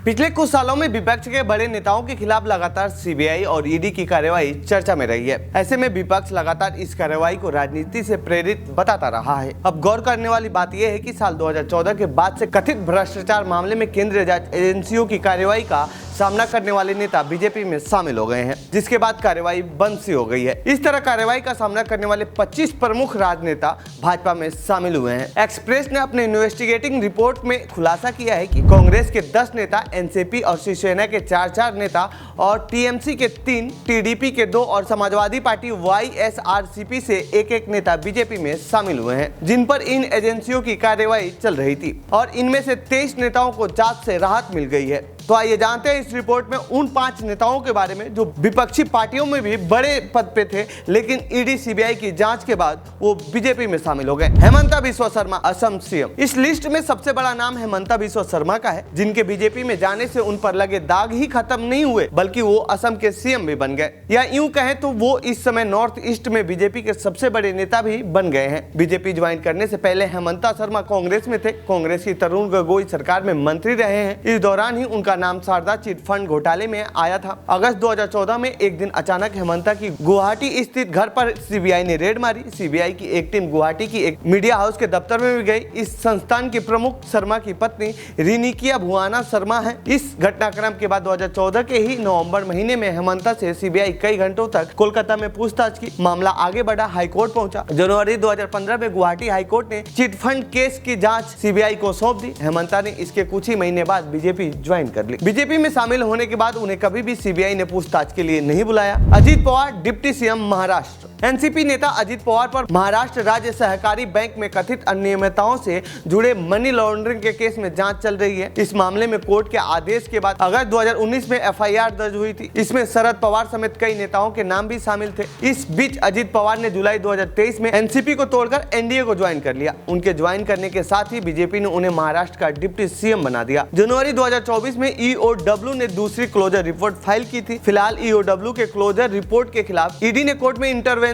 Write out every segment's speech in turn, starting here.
पिछले कुछ सालों में विपक्ष के बड़े नेताओं के खिलाफ लगातार सीबीआई और ईडी की कार्रवाई चर्चा में रही है। ऐसे में विपक्ष लगातार इस कार्रवाई को राजनीति से प्रेरित बताता रहा है। अब गौर करने वाली बात यह है कि साल 2014 के बाद से कथित भ्रष्टाचार मामले में केंद्रीय जांच एजेंसियों की कार्रवाई का सामना करने वाले नेता बीजेपी में शामिल हो गए हैं, जिसके बाद कार्रवाई बंद सी हो गई है। इस तरह कार्रवाई का सामना करने वाले 25 प्रमुख राजनेता भाजपा में शामिल हुए हैं। एक्सप्रेस ने अपने इन्वेस्टिगेटिंग रिपोर्ट में खुलासा किया है कि कांग्रेस के 10 नेता, एनसीपी और शिवसेना के 4 नेता और टीएमसी के 3, टीडीपी के 2 और समाजवादी पार्टी वाईएसआरसीपी से एक नेता बीजेपी में शामिल हुए हैं, जिन पर इन एजेंसियों की कार्रवाई चल रही थी और इनमें से 23 नेताओं को जांच से राहत मिल गई है। तो आइए जानते हैं इस रिपोर्ट में उन 5 नेताओं के बारे में जो विपक्षी पार्टियों में भी बड़े पद पे थे, लेकिन ईडी सीबीआई की जांच के बाद वो बीजेपी में शामिल हो गए। हेमंता बिस्वा शर्मा, असम सीएम। इस लिस्ट में सबसे बड़ा नाम हेमंता बिस्वा शर्मा का है, जिनके बीजेपी में जाने से उन पर लगे दाग ही खत्म नहीं हुए, बल्कि वो असम के सीएम भी बन गए, या यूं कहें तो वो इस समय नॉर्थ ईस्ट में बीजेपी के सबसे बड़े नेता भी बन गए हैं। बीजेपी ज्वाइन करने से पहले हेमंता शर्मा कांग्रेस में थे। कांग्रेस की तरुण गोगोई सरकार में मंत्री रहे हैं। इस दौरान ही उनका नाम शारदा चिट फंड घोटाले में आया था। अगस्त 2014 में एक दिन अचानक हेमंता की गुवाहाटी स्थित घर पर सीबीआई ने रेड मारी। सीबीआई की एक टीम गुवाहाटी की एक मीडिया हाउस के दफ्तर में भी गई। इस संस्थान की प्रमुख शर्मा की पत्नी रिनिकिया भुआना शर्मा है। इस घटनाक्रम के बाद 2014 के ही नवंबर महीने में हेमंता से सीबीआई कई घंटों तक कोलकाता में पूछताछ की। मामला आगे बढ़ा, हाईकोर्ट पहुंचा। जनवरी 2015 में गुवाहाटी हाईकोर्ट ने चिट फंड केस की जांच सीबीआई को सौंप दी। हेमंता ने इसके कुछ ही महीने बाद बीजेपी ज्वाइन कर ली। बीजेपी में शामिल होने के बाद उन्हें कभी भी सीबीआई ने पूछताछ के लिए नहीं बुलाया। Ajit Pawar, deputy CM Maharashtra. NCP नेता अजित पवार पर महाराष्ट्र राज्य सहकारी बैंक में कथित अनियमितताओं से जुड़े मनी लॉन्ड्रिंग के केस में जांच चल रही है। इस मामले में कोर्ट के आदेश के बाद अगस्त 2019 में एफआईआर दर्ज हुई थी। इसमें शरद पवार समेत कई नेताओं के नाम भी शामिल थे। इस बीच अजित पवार ने जुलाई 2023 में एनसीपी को तोड़कर एनडीए को ज्वाइन कर लिया। उनके ज्वाइन करने के साथ ही बीजेपी ने उन्हें महाराष्ट्र का डिप्टी सीएम बना दिया। जनवरी 2024 में ईओडब्ल्यू ने दूसरी क्लोजर रिपोर्ट फाइल की थी। फिलहाल ईओडब्ल्यू के क्लोजर रिपोर्ट के खिलाफ ईडी ने कोर्ट में इंटरवेंशन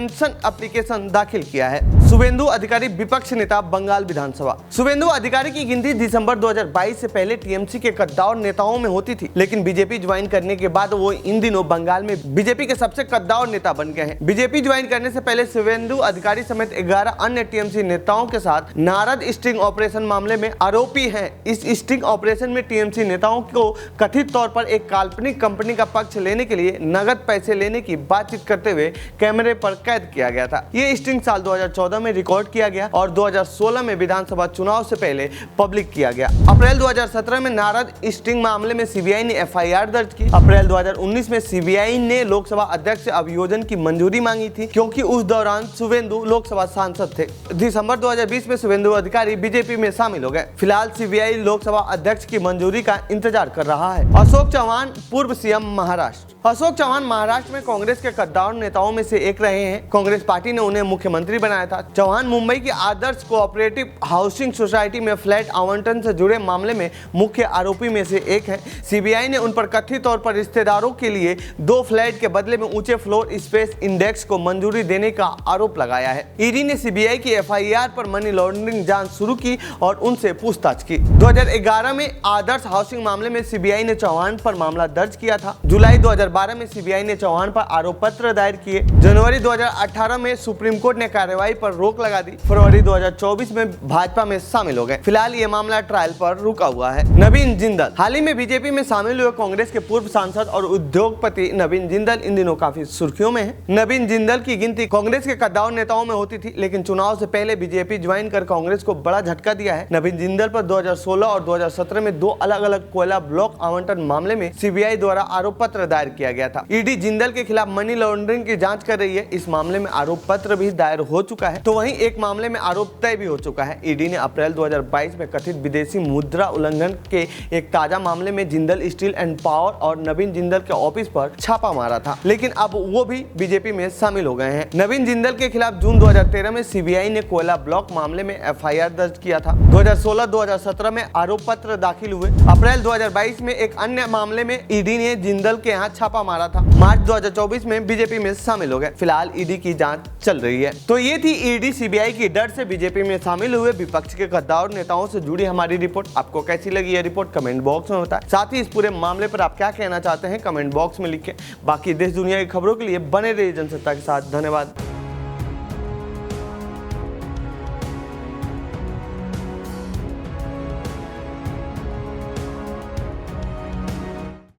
एप्लीकेशन दाखिल किया है। शुभेंदु अधिकारी, विपक्ष नेता, बंगाल विधानसभा। शुभेंदु अधिकारी की गिनती दिसंबर 2022 से पहले टीएमसी के कद्दावर नेताओं में होती थी, लेकिन बीजेपी ज्वाइन करने के बाद वो इन दिनों बंगाल में बीजेपी के सबसे कद्दावर नेता बन गए हैं। बीजेपी ज्वाइन करने से पहले शुभेंदु अधिकारी समेत 11 अन्य टीएमसी नेताओं के साथ नारद स्टिंग ऑपरेशन मामले में आरोपी हैं। इस स्टिंग ऑपरेशन में टीएमसी नेताओं को कथित तौर पर एक काल्पनिक कंपनी का पक्ष लेने के लिए नगद पैसे लेने की बातचीत करते हुए कैमरे पर कैद किया गया था। ये स्टिंग साल 2014 में रिकॉर्ड किया गया और 2016 में विधानसभा चुनाव से पहले पब्लिक किया गया। अप्रैल 2017 में नारद स्टिंग मामले में सीबीआई ने एफआईआर दर्ज की। अप्रैल 2019 में सीबीआई ने लोकसभा अध्यक्ष से अभियोजन की मंजूरी मांगी थी, क्योंकि उस दौरान शुभेंदु लोकसभा सांसद थे। दिसंबर 2020 में शुभेंदु अधिकारी बीजेपी में शामिल हो गए। फिलहाल सीबीआई लोकसभा अध्यक्ष की मंजूरी का इंतजार कर रहा है। अशोक चौहान, पूर्व सीएम महाराष्ट्र। अशोक चौहान महाराष्ट्र में कांग्रेस के कद्दावर नेताओं में से एक रहे हैं। कांग्रेस पार्टी ने उन्हें मुख्यमंत्री बनाया था। चौहान मुंबई की आदर्श कोऑपरेटिव हाउसिंग सोसाइटी में फ्लैट आवंटन से जुड़े मामले में मुख्य आरोपी में से एक है। सीबीआई ने उन पर कथित तौर पर रिश्तेदारों के लिए 2 फ्लैट के बदले में ऊंचे फ्लोर स्पेस इंडेक्स को मंजूरी देने का आरोप लगाया है। ईडी ने सीबीआई की एफआईआर पर मनी लॉन्ड्रिंग जांच शुरू की और उनसे पूछताछ की। 2011 में आदर्श हाउसिंग मामले में सीबीआई ने चौहान पर मामला दर्ज किया था। जुलाई 2012 में सीबीआई ने चौहान पर आरोप पत्र दायर किए। जनवरी 2018 में सुप्रीम कोर्ट ने कार्रवाई पर रोक लगा दी। फरवरी 2024 में भाजपा में शामिल हो गए। फिलहाल ये मामला ट्रायल पर रुका हुआ है। नवीन जिंदल। हाल ही में बीजेपी में शामिल हुए कांग्रेस के पूर्व सांसद और उद्योगपति नवीन जिंदल इन दिनों काफी सुर्खियों में है। नवीन जिंदल की गिनती कांग्रेस के कद्दावर नेताओं में होती थी, लेकिन चुनाव से पहले बीजेपी ज्वाइन कर कांग्रेस को बड़ा झटका दिया है। नवीन जिंदल पर 2016 और 2017 में 2 अलग-अलग कोयला ब्लॉक आवंटन मामले में सीबीआई द्वारा आरोप पत्र दायर किया गया था। ईडी जिंदल के खिलाफ मनी लॉन्ड्रिंग की जांच कर रही है। इस मामले में आरोप पत्र भी दायर हो चुका है, तो वहीं एक मामले में आरोप तय भी हो चुका है। ईडी ने अप्रैल 2022 में कथित विदेशी मुद्रा उल्लंघन के एक ताजा मामले में जिंदल स्टील एंड पावर और नवीन जिंदल के ऑफिस पर छापा मारा था, लेकिन अब वो भी बीजेपी में शामिल हो गए हैं। नवीन जिंदल के खिलाफ जून 2013 में सीबीआई ने कोयला ब्लॉक मामले में एफआईआर दर्ज किया था। 2016-2017 में आरोप पत्र दाखिल हुए। अप्रैल 2022 में एक अन्य मामले में ईडी ने जिंदल के यहाँ छापा मारा था। मार्च 2024 में बीजेपी में शामिल हो गए। फिलहाल ईडी की जांच चल रही है। तो ये थी ईडी सीबीआई की डर से बीजेपी में शामिल हुए विपक्ष के गद्दार नेताओं से जुड़ी हमारी रिपोर्ट आपको कैसी लगी? यह रिपोर्ट कमेंट बॉक्स में बताएं। साथ ही इस पूरे मामले पर आप क्या कहना चाहते हैं कमेंट बॉक्स में लिखें। बाकी देश दुनिया की खबरों के लिए बने रहिए जनसत्ता के साथ। धन्यवाद।